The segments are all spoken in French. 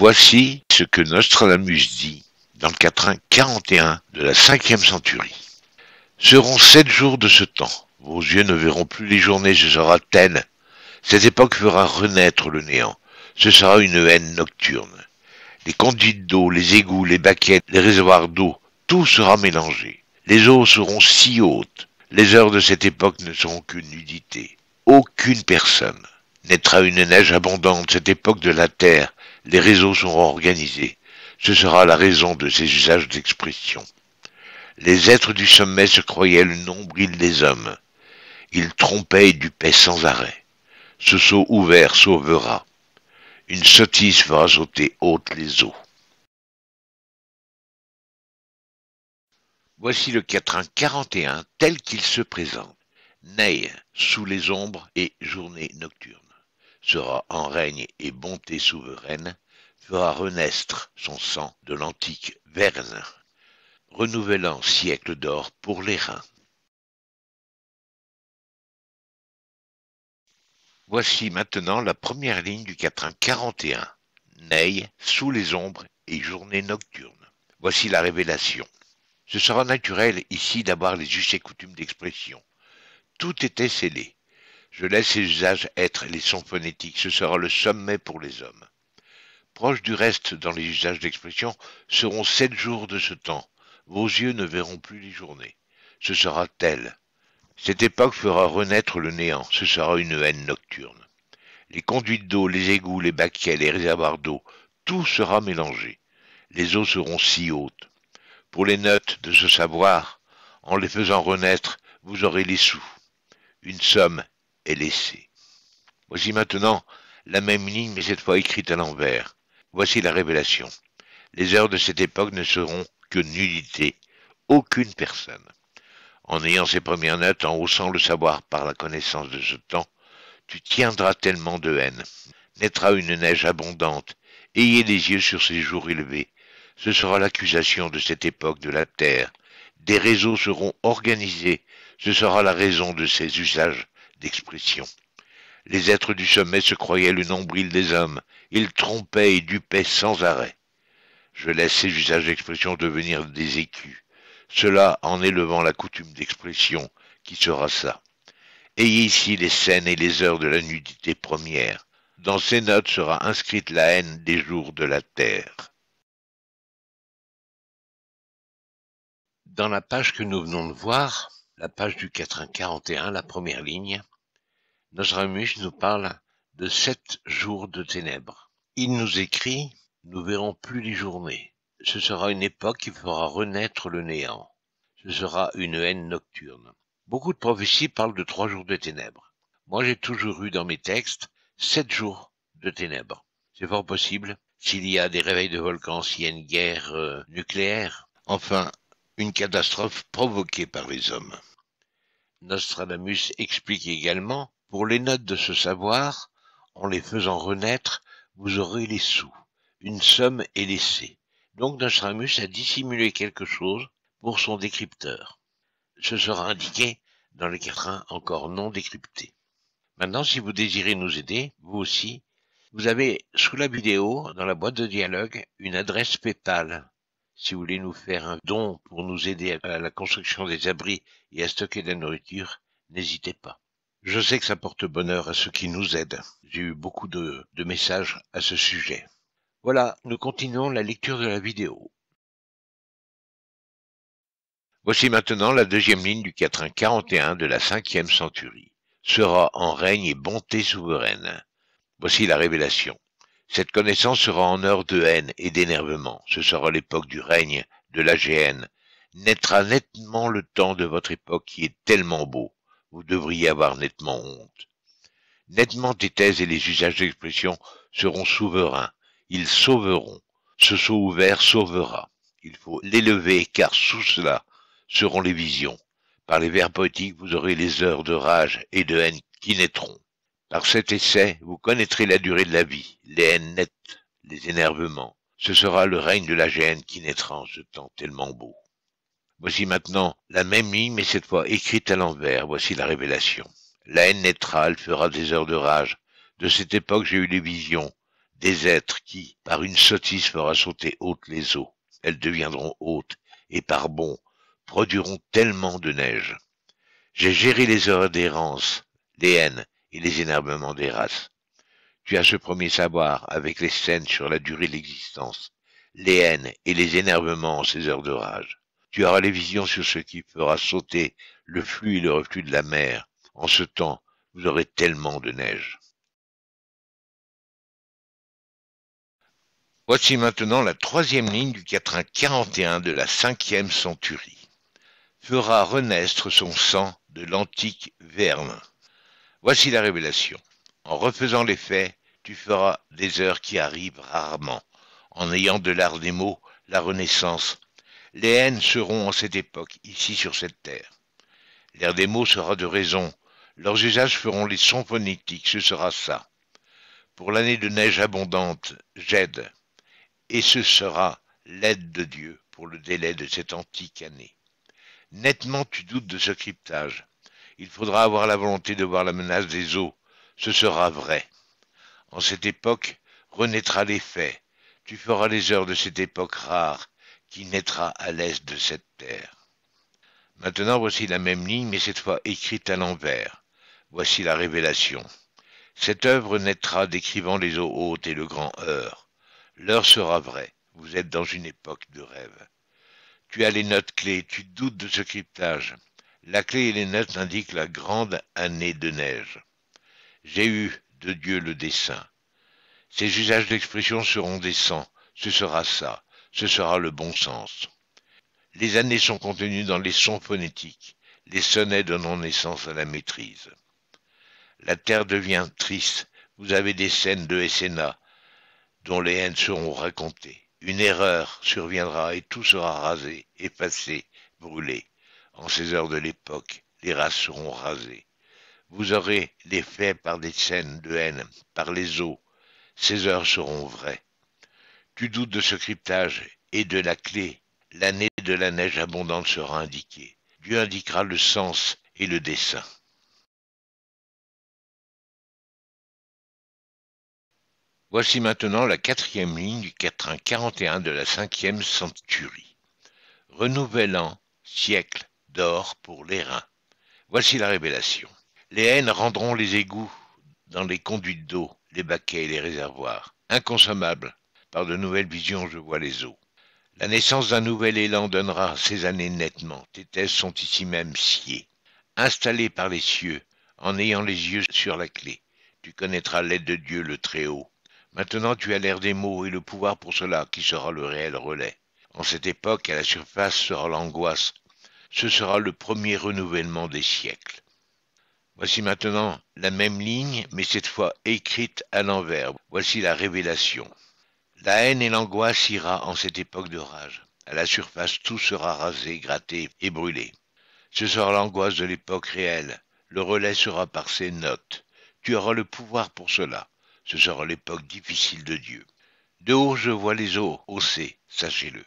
Voici ce que Nostradamus dit dans le quatrain 41 de la 5e centurie. Seront 7 jours de ce temps. Vos yeux ne verront plus les journées, ce sera telle. Cette époque fera renaître le néant. Ce sera une haine nocturne. Les conduites d'eau, les égouts, les baquettes, les réservoirs d'eau, tout sera mélangé. Les eaux seront si hautes. Les heures de cette époque ne seront qu'une nudité. Aucune personne. Naîtra une neige abondante, cette époque de la terre. Les réseaux seront organisés. Ce sera la raison de ces usages d'expression. Les êtres du sommet se croyaient le nombril des hommes. Ils trompaient et dupaient sans arrêt. Ce seau ouvert sauvera. Une sottise fera sauter hautes les eaux. Voici le quatrain 41 tel qu'il se présente. Neige sous les ombres et journée nocturne. Sera en règne et bonté souveraine, fera renaître son sang de l'antique Verne, renouvelant siècle d'or pour les reins. Voici maintenant la première ligne du quatrain 41. Neige sous les ombres et journée nocturne. Voici la révélation. Ce sera naturel ici d'avoir les us et coutumes d'expression. Tout était scellé. Je laisse ces usages être les sons phonétiques, ce sera le sommet pour les hommes. Proche du reste dans les usages d'expression seront 7 jours de ce temps. Vos yeux ne verront plus les journées. Ce sera tel. Cette époque fera renaître le néant, ce sera une haine nocturne. Les conduites d'eau, les égouts, les baquets, les réservoirs d'eau, tout sera mélangé. Les eaux seront si hautes. Pour les notes de ce savoir, en les faisant renaître, vous aurez les sous. Une somme est laissée. Voici maintenant la même ligne, mais cette fois écrite à l'envers. Voici la révélation. Les heures de cette époque ne seront que nullité, aucune personne. En ayant ces premières notes, en haussant le savoir par la connaissance de ce temps, tu tiendras tellement de haine. Naîtra une neige abondante. Ayez les yeux sur ces jours élevés. Ce sera l'accusation de cette époque de la terre. Des réseaux seront organisés. Ce sera la raison de ces usages d'expression. Les êtres du sommet se croyaient le nombril des hommes. Ils trompaient et dupaient sans arrêt. Je laisse ces usages d'expression devenir des écus. Cela en élevant la coutume d'expression, qui sera ça. Ayez ici les scènes et les heures de la nudité première. Dans ces notes sera inscrite la haine des jours de la terre. Dans la page que nous venons de voir, la page du quatrain 41, la première ligne, Nostradamus nous parle de 7 jours de ténèbres. Il nous écrit « Nous verrons plus les journées. Ce sera une époque qui fera renaître le néant. Ce sera une haine nocturne. » Beaucoup de prophéties parlent de 3 jours de ténèbres. Moi, j'ai toujours eu dans mes textes 7 jours de ténèbres. C'est fort possible s'il y a des réveils de volcans, s'il y a une guerre nucléaire. Enfin, une catastrophe provoquée par les hommes. Nostradamus explique également, pour les notes de ce savoir, en les faisant renaître, vous aurez les sous. Une somme est laissée. Donc Nostradamus a dissimulé quelque chose pour son décrypteur. Ce sera indiqué dans les quatrains encore non décryptés. Maintenant, si vous désirez nous aider, vous aussi, vous avez sous la vidéo, dans la boîte de dialogue, une adresse PayPal. Si vous voulez nous faire un don pour nous aider à la construction des abris et à stocker de la nourriture, n'hésitez pas. Je sais que ça porte bonheur à ceux qui nous aident. J'ai eu beaucoup de messages à ce sujet. Voilà, nous continuons la lecture de la vidéo. Voici maintenant la deuxième ligne du quatrain 41 de la 5e centurie. Sera en règne et bonté souveraine. Voici la révélation. Cette connaissance sera en heure de haine et d'énervement. Ce sera l'époque du règne, de la géhenne. Naîtra nettement le temps de votre époque qui est tellement beau. Vous devriez avoir nettement honte. Nettement tes thèses et les usages d'expression seront souverains. Ils sauveront. Ce seau ouvert sauvera. Il faut l'élever car sous cela seront les visions. Par les vers poétiques, vous aurez les heures de rage et de haine qui naîtront. Par cet essai, vous connaîtrez la durée de la vie, les haines nettes, les énervements. Ce sera le règne de la géhenne qui naîtra en ce temps tellement beau. Voici maintenant la même ligne, mais cette fois écrite à l'envers. Voici la révélation. La haine naîtra, elle fera des heures de rage. De cette époque, j'ai eu les visions, des êtres qui, par une sottise, fera sauter hautes les eaux. Elles deviendront hautes, et par bond, produiront tellement de neige. J'ai géré les heures d'errance, les haines et les énervements des races. Tu as ce premier savoir avec les scènes sur la durée de l'existence, les haines et les énervements en ces heures de rage. Tu auras les visions sur ce qui fera sauter le flux et le reflux de la mer. En ce temps, vous aurez tellement de neige. Voici maintenant la troisième ligne du quatrain 41 de la 5e centurie. Fera renaître son sang de l'antique verme. Voici la révélation. En refaisant les faits, tu feras des heures qui arrivent rarement. En ayant de l'art des mots, la renaissance. Les haines seront en cette époque, ici sur cette terre. L'air des mots sera de raison. Leurs usages feront les sons phonétiques, ce sera ça. Pour l'année de neige abondante, j'aide. Et ce sera l'aide de Dieu pour le délai de cette antique année. Nettement tu doutes de ce cryptage. Il faudra avoir la volonté de voir la menace des eaux. Ce sera vrai. En cette époque renaîtra les faits. Tu feras les heures de cette époque rare qui naîtra à l'est de cette terre. Maintenant voici la même ligne, mais cette fois écrite à l'envers. Voici la révélation. Cette œuvre naîtra décrivant les eaux hautes et le grand heurt. L'heure sera vraie. Vous êtes dans une époque de rêve. Tu as les notes clés, tu doutes de ce cryptage. La clé et les notes indiquent la grande année de neige. J'ai eu de Dieu le dessein. Ces usages d'expression seront décents. Ce sera ça. Ce sera le bon sens. Les années sont contenues dans les sons phonétiques. Les sonnets donnant naissance à la maîtrise. La terre devient triste. Vous avez des scènes de SNA dont les haines seront racontées. Une erreur surviendra et tout sera rasé, effacé, brûlé. En ces heures de l'époque, les races seront rasées. Vous aurez les faits par des scènes de haine, par les eaux. Ces heures seront vraies. Tu doutes de ce cryptage et de la clé. L'année de la neige abondante sera indiquée. Dieu indiquera le sens et le dessein. Voici maintenant la quatrième ligne du quatrain 41 de la 5e centurie. Renouvelant siècle d'or pour les reins. Voici la révélation. Les haines rendront les égouts dans les conduites d'eau, les baquets et les réservoirs. Inconsommables, par de nouvelles visions je vois les eaux. La naissance d'un nouvel élan donnera ces années nettement. Tes thèses sont ici même sciées. Installées par les cieux, en ayant les yeux sur la clé, tu connaîtras l'aide de Dieu le Très-Haut. Maintenant tu as l'air des mots et le pouvoir pour cela qui sera le réel relais. En cette époque, à la surface sera l'angoisse. Ce sera le premier renouvellement des siècles. Voici maintenant la même ligne, mais cette fois écrite à l'envers. Voici la révélation. La haine et l'angoisse ira en cette époque de rage. À la surface, tout sera rasé, gratté et brûlé. Ce sera l'angoisse de l'époque réelle. Le relais sera par ses notes. Tu auras le pouvoir pour cela. Ce sera l'époque difficile de Dieu. De haut, je vois les eaux haussées, sachez-le.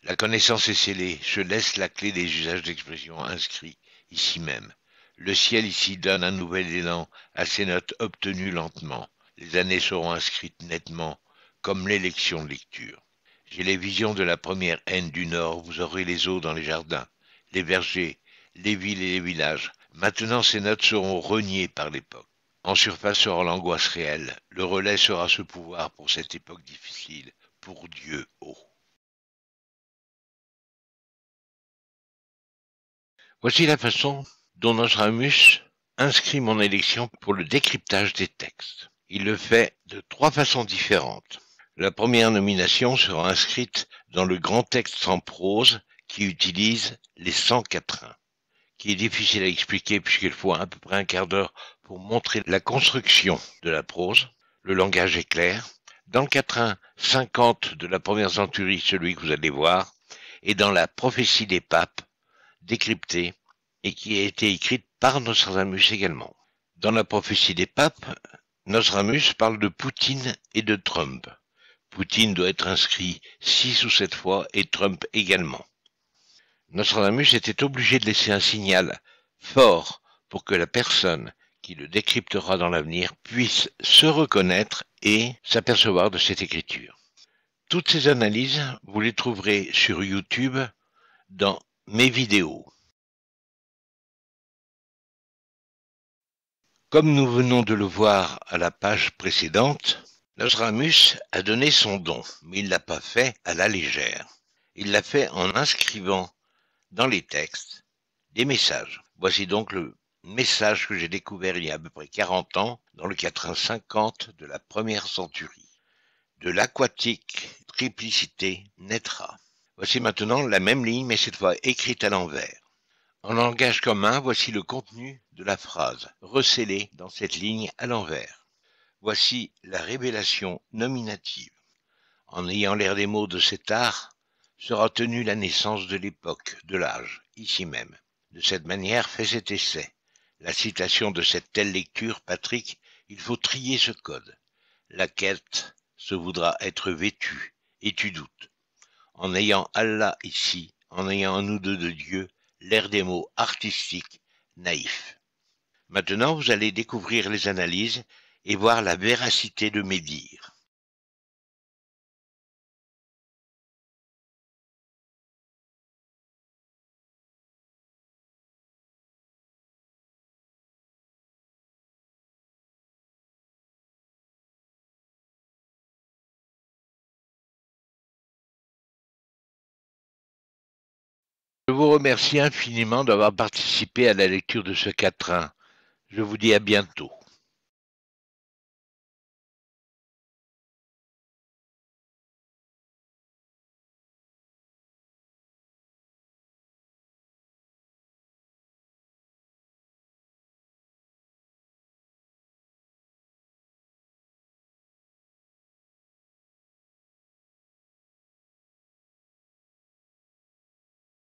La connaissance est scellée. Je laisse la clé des usages d'expression inscrits ici même. Le ciel ici donne un nouvel élan à ces notes obtenues lentement. Les années seront inscrites nettement, comme l'élection de lecture. J'ai les visions de la première haine du Nord, vous aurez les eaux dans les jardins, les vergers, les villes et les villages. Maintenant ces notes seront reniées par l'époque. En surface sera l'angoisse réelle, le relais sera ce pouvoir pour cette époque difficile, pour Dieu haut. Voici la façon dont Nostradamus inscrit mon élection pour le décryptage des textes. Il le fait de 3 façons différentes. La première nomination sera inscrite dans le grand texte sans prose qui utilise les 100 quatrains, qui est difficile à expliquer puisqu'il faut à peu près un quart d'heure pour montrer la construction de la prose. Le langage est clair. Dans le quatrain 50 de la première centurie, celui que vous allez voir, et dans la prophétie des papes, décryptée, et qui a été écrite par Nostradamus également. Dans la prophétie des papes, Nostradamus parle de Poutine et de Trump. Poutine doit être inscrit 6 ou 7 fois et Trump également. Nostradamus était obligé de laisser un signal fort pour que la personne qui qui le décryptera dans l'avenir puisse se reconnaître et s'apercevoir de cette écriture. Toutes ces analyses, vous les trouverez sur YouTube dans mes vidéos. Comme nous venons de le voir à la page précédente, Nostradamus a donné son don, mais il ne l'a pas fait à la légère. Il l'a fait en inscrivant dans les textes des messages. Voici donc le message que j'ai découvert il y a à peu près 40 ans, dans le 450 de la première centurie. De l'aquatique triplicité naîtra. Voici maintenant la même ligne, mais cette fois écrite à l'envers. En langage commun, voici le contenu de la phrase, recélé dans cette ligne à l'envers. Voici la révélation nominative. En ayant l'air des mots de cet art, sera tenue la naissance de l'époque, de l'âge, ici même. De cette manière fait cet essai. La citation de cette telle lecture, Patrick, il faut trier ce code. La quête se voudra être vêtue, et tu doutes. En ayant Allah ici, en ayant en nous deux de Dieu, l'air des mots artistiques, naïfs. Maintenant, vous allez découvrir les analyses et voir la véracité de mes dires. Je vous remercie infiniment d'avoir participé à la lecture de ce quatrain. Je vous dis à bientôt.